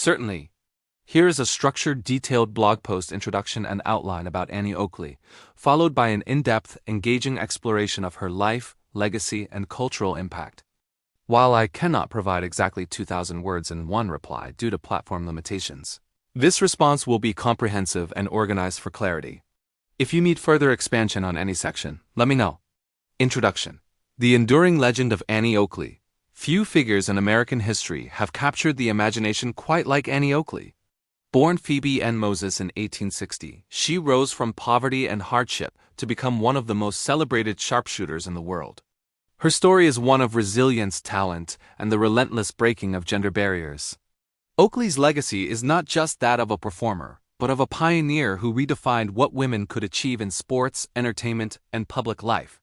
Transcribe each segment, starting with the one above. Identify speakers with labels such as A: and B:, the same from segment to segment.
A: Certainly. Here is a structured, detailed blog post introduction and outline about Annie Oakley, followed by an in-depth, engaging exploration of her life, legacy, and cultural impact. While I cannot provide exactly 2,000 words in one reply due to platform limitations, this response will be comprehensive and organized for clarity. If you need further expansion on any section, let me know. Introduction. The enduring legend of Annie Oakley. Few figures in American history have captured the imagination quite like Annie Oakley. Born Phoebe Ann Mosey in 1860, she rose from poverty and hardship to become one of the most celebrated sharpshooters in the world. Her story is one of resilience, talent, and the relentless breaking of gender barriers. Oakley's legacy is not just that of a performer, but of a pioneer who redefined what women could achieve in sports, entertainment, and public life.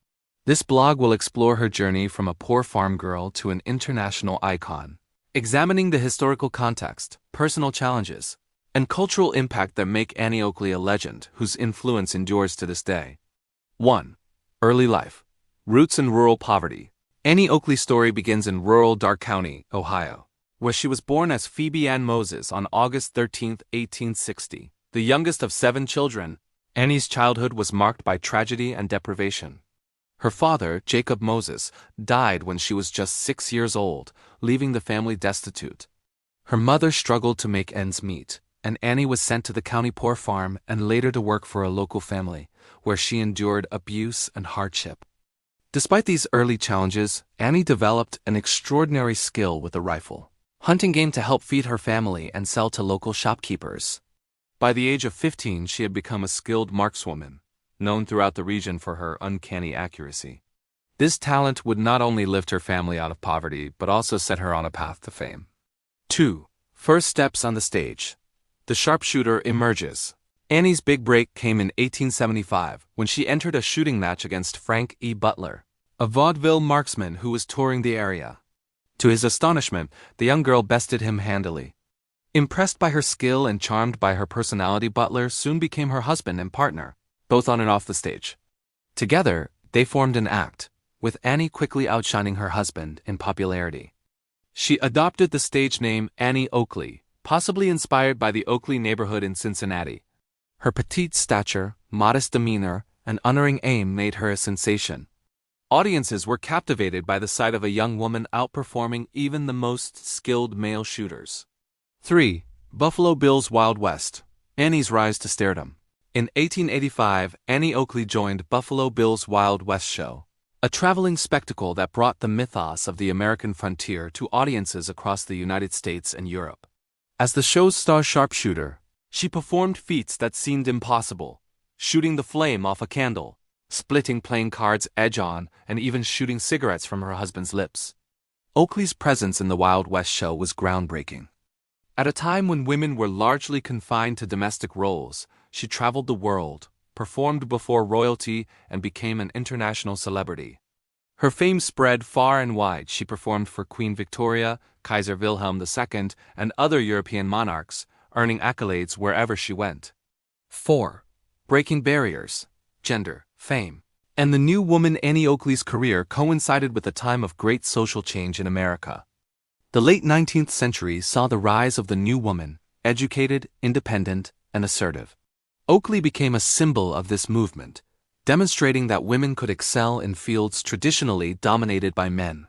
A: This blog will explore her journey from a poor farm girl to an international icon, examining the historical context, personal challenges, and cultural impact that make Annie Oakley a legend whose influence endures to this day. 1. Early life. Roots in rural poverty. Annie Oakley's story begins in rural Darke County, Ohio, where she was born as Phoebe Ann Mosey on August 13, 1860. The youngest of 7 children, Annie's childhood was marked by tragedy and deprivation. Her father, Jacob Moses, died when she was just 6 years old, leaving the family destitute. Her mother struggled to make ends meet, and Annie was sent to the county poor farm and later to work for a local family, where she endured abuse and hardship. Despite these early challenges, Annie developed an extraordinary skill with a rifle, hunting game to help feed her family and sell to local shopkeepers. By the age of 15, she had become a skilled markswoman, known throughout the region for her uncanny accuracy. This talent would not only lift her family out of poverty, but also set her on a path to fame. 2. First steps on the stage. The sharpshooter emerges. Annie's big break came in 1875 when she entered a shooting match against Frank E. Butler, a vaudeville marksman who was touring the area. To his astonishment, the young girl bested him handily. Impressed by her skill and charmed by her personality, Butler soon became her husband and partner, both on and off the stage. Together, they formed an act, with Annie quickly outshining her husband in popularity. She adopted the stage name Annie Oakley, possibly inspired by the Oakley neighborhood in Cincinnati. Her petite stature, modest demeanor, and unerring aim made her a sensation. Audiences were captivated by the sight of a young woman outperforming even the most skilled male shooters. 3. Buffalo Bill's Wild West. Annie's rise to stardom. In 1885, Annie Oakley joined Buffalo Bill's Wild West show, a traveling spectacle that brought the mythos of the American frontier to audiences across the United States and Europe. As the show's star sharpshooter, she performed feats that seemed impossible, shooting the flame off a candle, splitting playing cards edge-on, and even shooting cigarettes from her husband's lips. Oakley's presence in the Wild West show was groundbreaking. At a time when women were largely confined to domestic roles, she traveled the world, performed before royalty, and became an international celebrity. Her fame spread far and wide. She performed for Queen Victoria, Kaiser Wilhelm II, and other European monarchs, earning accolades wherever she went. 4. Breaking barriers. Gender, fame, and the new woman. Annie Oakley's career coincided with a time of great social change in America. The late 19th century saw the rise of the new woman, educated, independent, and assertive. Oakley became a symbol of this movement, demonstrating that women could excel in fields traditionally dominated by men.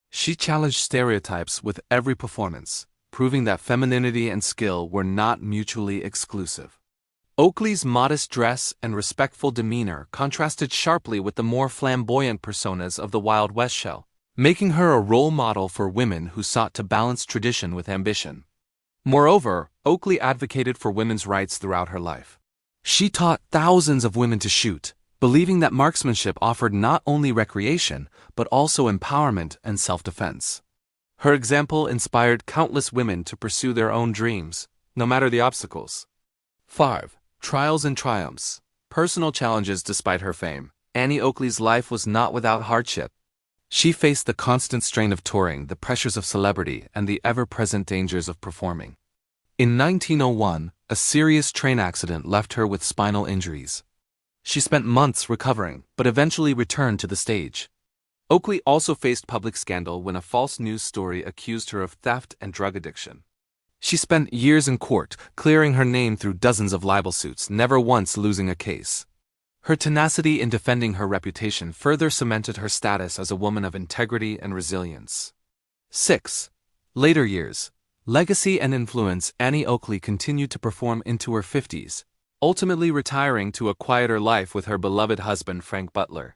A: She challenged stereotypes with every performance, proving that femininity and skill were not mutually exclusive. Oakley's modest dress and respectful demeanor contrasted sharply with the more flamboyant personas of the Wild West show, making her a role model for women who sought to balance tradition with ambition. Moreover, Oakley advocated for women's rights throughout her life. She taught thousands of women to shoot, believing that marksmanship offered not only recreation, but also empowerment and self-defense. Her example inspired countless women to pursue their own dreams, no matter the obstacles. 5. Trials and triumphs. Personal challenges. Despite her fame, Annie Oakley's life was not without hardship. She faced the constant strain of touring, the pressures of celebrity, and the ever-present dangers of performing. In 1901, a serious train accident left her with spinal injuries. She spent months recovering, but eventually returned to the stage. Oakley also faced public scandal when a false news story accused her of theft and drug addiction. She spent years in court, clearing her name through dozens of libel suits, never once losing a case. Her tenacity in defending her reputation further cemented her status as a woman of integrity and resilience. 6. Later years. Legacy and influence. Annie Oakley continued to perform into her 50s, ultimately retiring to a quieter life with her beloved husband Frank Butler.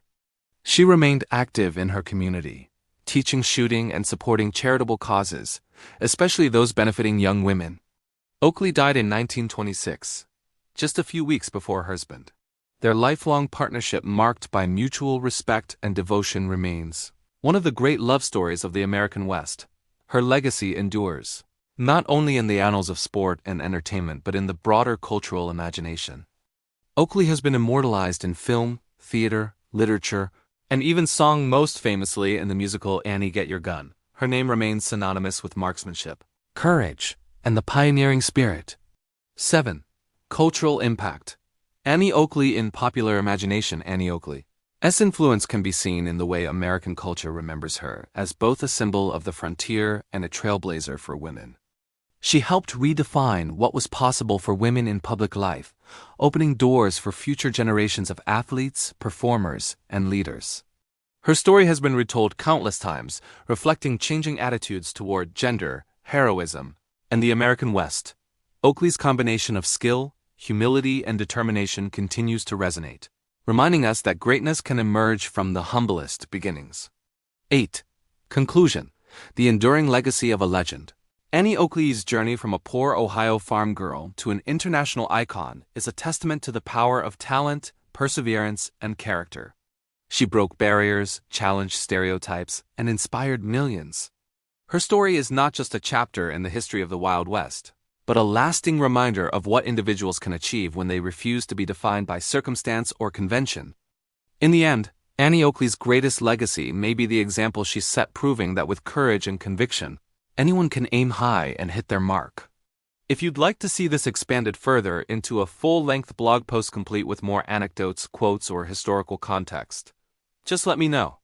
A: She remained active in her community, teaching shooting and supporting charitable causes, especially those benefiting young women. Oakley died in 1926, just a few weeks before her husband. Their lifelong partnership, marked by mutual respect and devotion, remains one of the great love stories of the American West. Her legacy endures, not only in the annals of sport and entertainment but in the broader cultural imagination. Oakley has been immortalized in film, theater, literature, and even song, most famously in the musical Annie, Get Your Gun. Her name remains synonymous with marksmanship, courage, and the pioneering spirit. 7. Cultural impact. Annie Oakley. In popular imagination, Annie Oakley's influence can be seen in the way American culture remembers her, as both a symbol of the frontier and a trailblazer for women. She helped redefine what was possible for women in public life, opening doors for future generations of athletes, performers, and leaders. Her story has been retold countless times, reflecting changing attitudes toward gender, heroism, and the American West. Oakley's combination of skill, humility, and determination continues to resonate, reminding us that greatness can emerge from the humblest beginnings. 8. Conclusion. The enduring legacy of a legend. Annie Oakley's journey from a poor Ohio farm girl to an international icon is a testament to the power of talent, perseverance, and character. She broke barriers, challenged stereotypes, and inspired millions. Her story is not just a chapter in the history of the Wild West, but a lasting reminder of what individuals can achieve when they refuse to be defined by circumstance or convention. In the end, Annie Oakley's greatest legacy may be the example she set, proving that with courage and conviction, anyone can aim high and hit their mark. If you'd like to see this expanded further into a full-length blog post complete with more anecdotes, quotes, or historical context, just let me know.